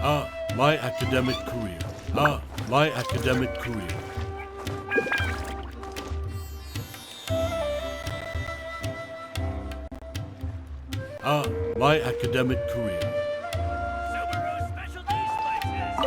My academic career. My academic career. My academic career. Subaru specialty spices.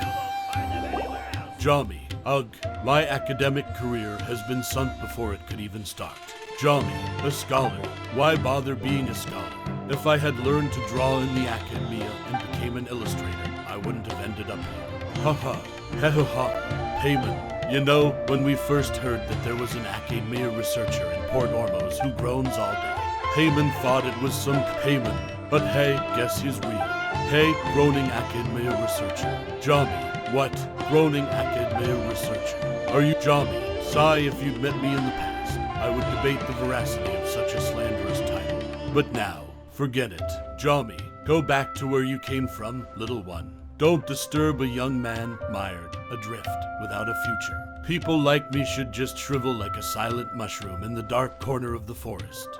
You won't find them anywhere else. Jami, ugh, my academic career has been sunk before it could even start. Jami, a scholar. Why bother being a scholar? If I had learned to draw in the academia and became an illustrator, I wouldn't have ended up here. Haha, heheha, Payman. You know, when we first heard that there was an academia researcher in Port Ormuz who groans all day, Payman thought it was some Payman. But hey, guess he's real. Hey, Groaning academia researcher. Jami, what? Groaning academia researcher. Are you Jami? Sigh, if you'd met me in the past, I would debate the veracity of such a slanderous title. But now, forget it. Jami, go back to where you came from, little one. Don't disturb a young man mired, adrift, without a future. People like me should just shrivel like a silent mushroom in the dark corner of the forest.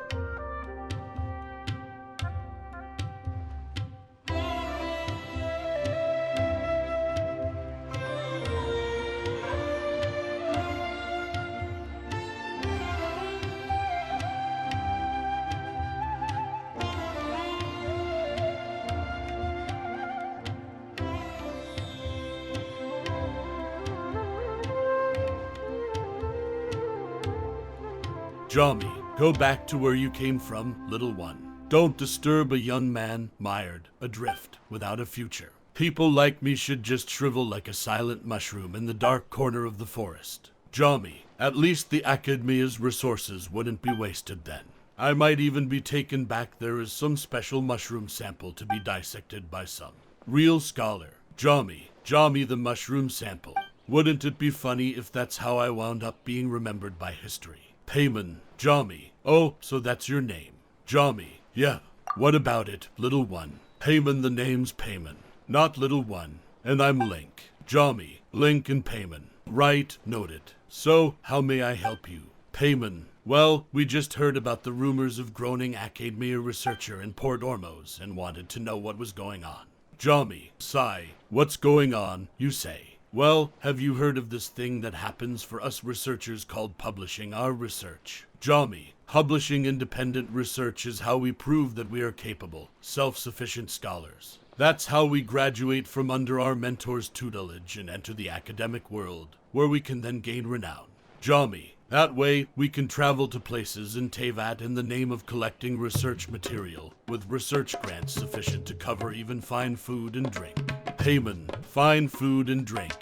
Jami, go back to where you came from, little one. Don't disturb a young man mired, adrift, without a future. People like me should just shrivel like a silent mushroom in the dark corner of the forest. Jami, at least the academia's resources wouldn't be wasted then. I might even be taken back there as some special mushroom sample to be dissected by some real scholar. Jami the mushroom sample. Wouldn't it be funny if that's how I wound up being remembered by history? Payman, Jami. Oh, so that's your name. Jami, yeah. What about it, little one? Payman, the name's Payman, not little one. And I'm Link. Jami, Link and Payman. Right, noted. So, how may I help you? Payman, well, we just heard about the rumors of Groaning academia researcher in Port Ormuz and wanted to know what was going on. Jami, sigh. What's going on, you say? Well, have you heard of this thing that happens for us researchers called publishing our research? Jami, publishing independent research is how we prove that we are capable, self-sufficient scholars. That's how we graduate from under our mentor's tutelage and enter the academic world, where we can then gain renown. Jami, that way we can travel to places in Tevat in the name of collecting research material, with research grants sufficient to cover even fine food and drink. Payman, fine food and drink.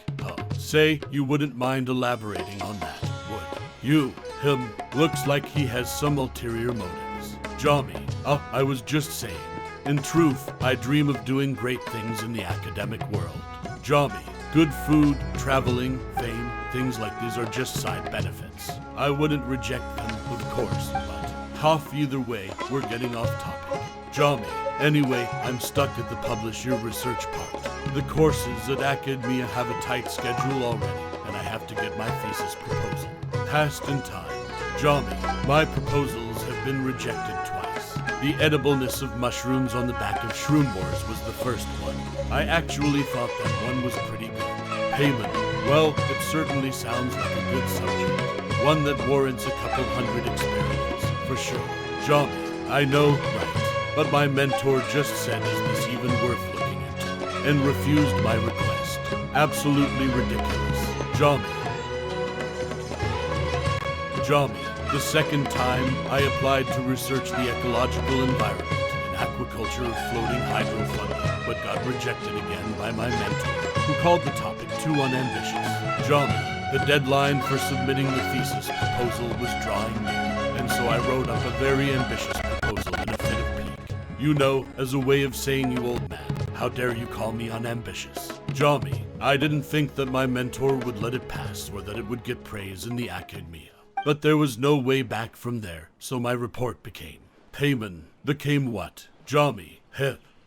Say, you wouldn't mind elaborating on that, would you? Him, looks like he has some ulterior motives. Jami, I was just saying. In truth, I dream of doing great things in the academic world. Jami, good food, traveling, fame, things like these are just side benefits. I wouldn't reject them, of course, but tough either way, we're getting off topic. Jami, anyway, I'm stuck at the publish your research part. The courses at academia have a tight schedule already, and I have to get my thesis proposal passed in time. Jami, my proposals have been rejected twice. The edibleness of mushrooms on the back of Shroom Wars was the first one. I actually thought that one was pretty good. Payman, well, it certainly sounds like a good subject. One that warrants a couple hundred experiments, for sure. Jami, I know, right. But my mentor just said, is this even worth looking into? And refused my request. Absolutely ridiculous. Jami, the second time I applied to research the ecological environment and aquaculture of floating hydrofungi, but got rejected again by my mentor, who called the topic too unambitious. Jami, the deadline for submitting the thesis proposal was drawing near, and so I wrote up a very ambitious proposal in a fit of pique. You know, as a way of saying, you old man, how dare you call me unambitious? Jami, I didn't think that my mentor would let it pass or that it would get praise in the academia. But there was no way back from there, so my report became. Payman, became what? Jami,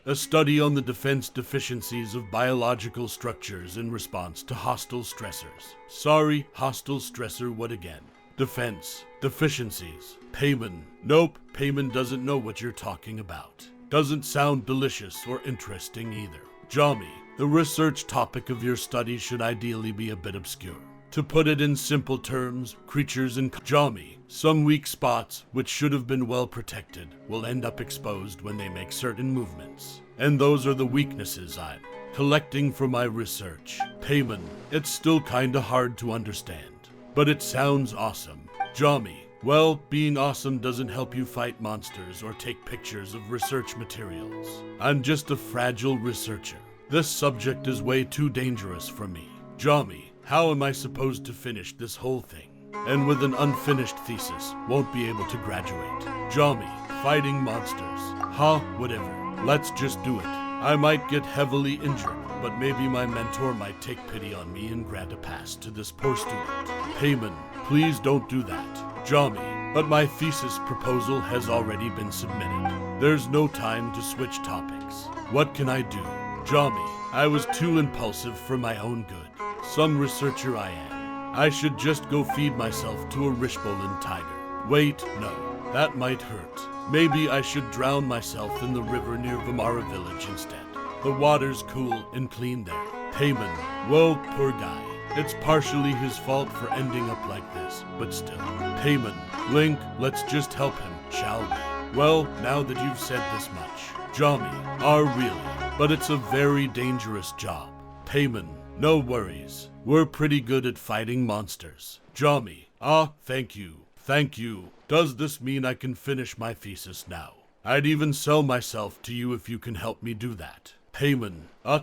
a study on the defense deficiencies of biological structures in response to hostile stressors. Sorry, hostile stressor what again? Defense, deficiencies. Payman, nope, Payman doesn't know what you're talking about. Doesn't sound delicious or interesting either. Jami, the research topic of your study should ideally be a bit obscure. To put it in simple terms, creatures in Jami, some weak spots, which should have been well protected, will end up exposed when they make certain movements. And those are the weaknesses I'm collecting for my research. Payman, it's still kinda hard to understand, but it sounds awesome. Jami, well, being awesome doesn't help you fight monsters or take pictures of research materials. I'm just a fragile researcher. This subject is way too dangerous for me. Jami, how am I supposed to finish this whole thing? And with an unfinished thesis, won't be able to graduate. Jami, fighting monsters. Whatever. Let's just do it. I might get heavily injured, but maybe my mentor might take pity on me and grant a pass to this poor student. Payman, please don't do that. Jami, but my thesis proposal has already been submitted. There's no time to switch topics. What can I do? Jami, I was too impulsive for my own good. Some researcher I am. I should just go feed myself to a Rishbolin tiger. Wait, no, that might hurt. Maybe I should drown myself in the river near Vamara village instead. The water's cool and clean there. Payman, well, poor guy. It's partially his fault for ending up like this, but still. Payman, Link, let's just help him, shall we? Well, now that you've said this much. Jami, really, but it's a very dangerous job. Payman, no worries. We're pretty good at fighting monsters. Jami, thank you. Thank you. Does this mean I can finish my thesis now? I'd even sell myself to you if you can help me do that. Payman,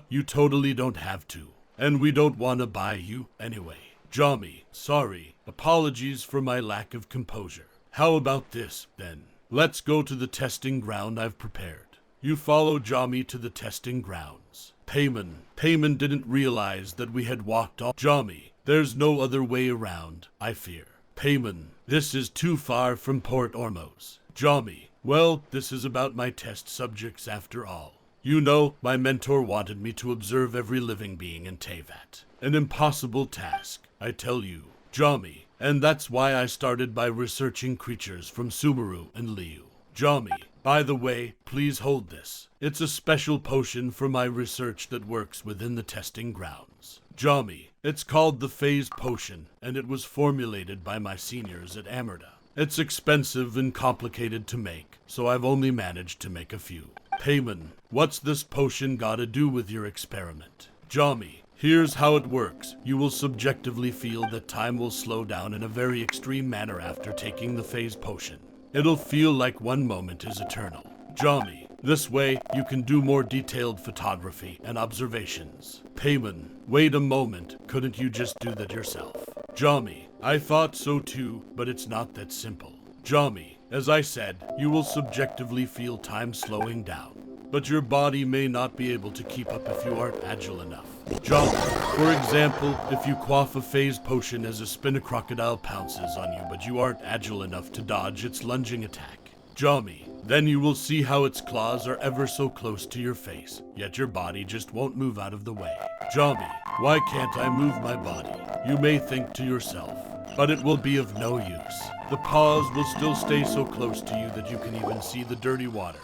you totally don't have to. And we don't want to buy you anyway. Jami, sorry. Apologies for my lack of composure. How about this, then? Let's go to the testing ground I've prepared. You follow Jami to the testing grounds. Payman didn't realize that we had walked off. Jami, there's no other way around, I fear. Payman, this is too far from Port Ormos. Jami, well, this is about my test subjects after all. You know, my mentor wanted me to observe every living being in Tevat. An impossible task, I tell you. Jami, and that's why I started by researching creatures from Sumeru and Liu. Jami, by the way, please hold this. It's a special potion for my research that works within the testing grounds. Jami, it's called the Phase Potion, and it was formulated by my seniors at Amerda. It's expensive and complicated to make, so I've only managed to make a few. Payman, what's this potion gotta do with your experiment? Jami, here's how it works. You will subjectively feel that time will slow down in a very extreme manner after taking the Phase Potion. It'll feel like one moment is eternal. Jami, this way you can do more detailed photography and observations. Payman, wait a moment, couldn't you just do that yourself? Jami, I thought so too, but it's not that simple. Jami, as I said, you will subjectively feel time slowing down, but your body may not be able to keep up if you aren't agile enough. Jami, for example, if you quaff a Phase Potion as a Spinacrocodile pounces on you, but you aren't agile enough to dodge its lunging attack. Jami, then you will see how its claws are ever so close to your face, yet your body just won't move out of the way. Jami, why can't I move my body? You may think to yourself, but it will be of no use. The paws will still stay so close to you that you can even see the dirty water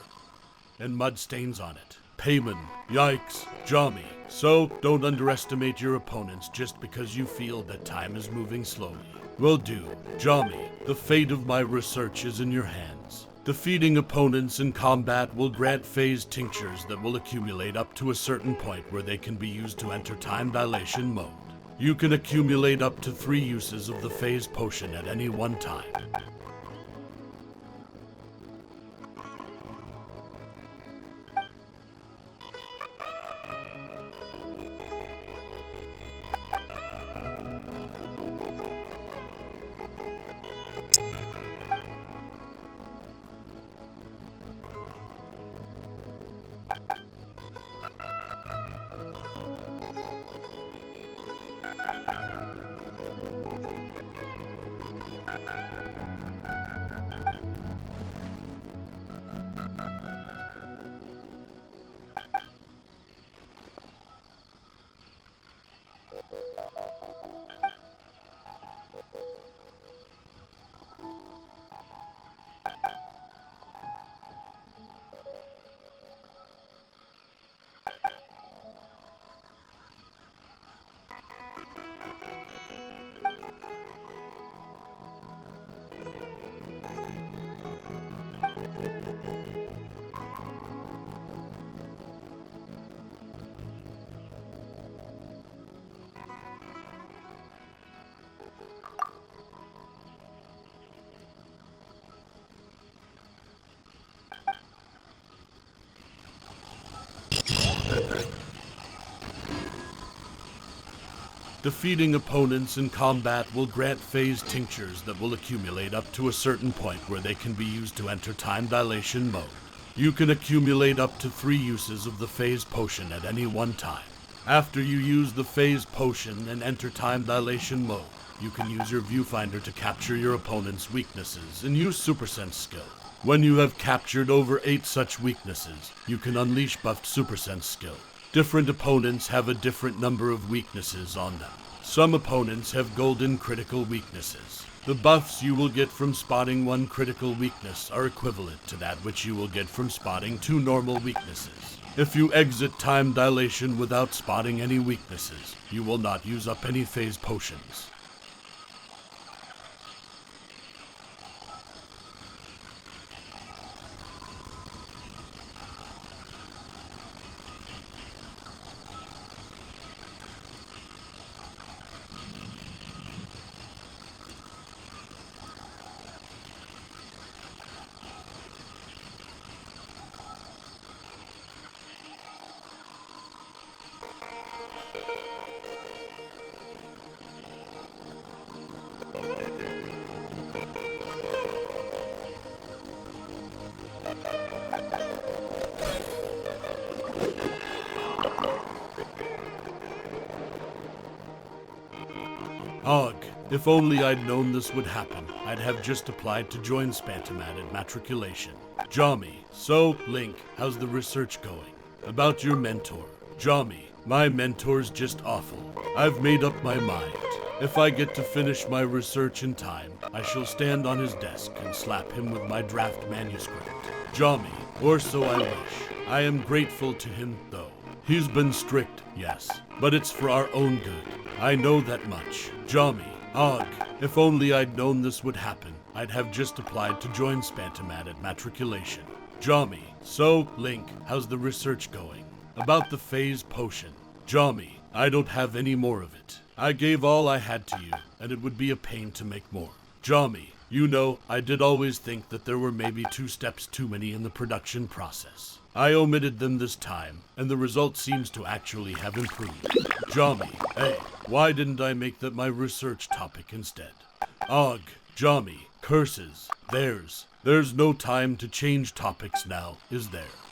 and mud stains on it. Payman, yikes. Jami, so don't underestimate your opponents just because you feel that time is moving slowly. Will do. Jami, the fate of my research is in your hands. Defeating opponents in combat will grant phase tinctures that will accumulate up to a certain point where they can be used to enter time dilation mode. You can accumulate up to 3 uses of the Phase Potion at any one time. Defeating opponents in combat will grant phase tinctures that will accumulate up to a certain point where they can be used to enter time dilation mode. You can accumulate up to 3 uses of the phase potion at any one time. After you use the phase potion and enter time dilation mode, you can use your viewfinder to capture your opponent's weaknesses and use Super Sense skill. When you have captured over 8 such weaknesses, you can unleash buffed Super Sense skill. Different opponents have a different number of weaknesses on them. Some opponents have golden critical weaknesses. The buffs you will get from spotting 1 critical weakness are equivalent to that which you will get from spotting 2 normal weaknesses. If you exit time dilation without spotting any weaknesses, you will not use up any phase potions. Ugh, if only I'd known this would happen, I'd have just applied to join Spantomat at matriculation. Jami, so, Link, how's the research going? About your mentor. Jami, my mentor's just awful. I've made up my mind. If I get to finish my research in time, I shall stand on his desk and slap him with my draft manuscript. Jami, or so I wish. I am grateful to him, though. He's been strict, yes, but it's for our own good. I know that much. Jami, ugh, if only I'd known this would happen, I'd have just applied to join Spantomat at matriculation. Jami, so, Link, how's the research going? About the phase potion. Jami, I don't have any more of it. I gave all I had to you, and it would be a pain to make more. Jami, you know, I did always think that there were maybe 2 steps too many in the production process. I omitted them this time, and the result seems to actually have improved. Jami, hey, why didn't I make that my research topic instead? Ugh, Jami, curses, there's no time to change topics now, is there?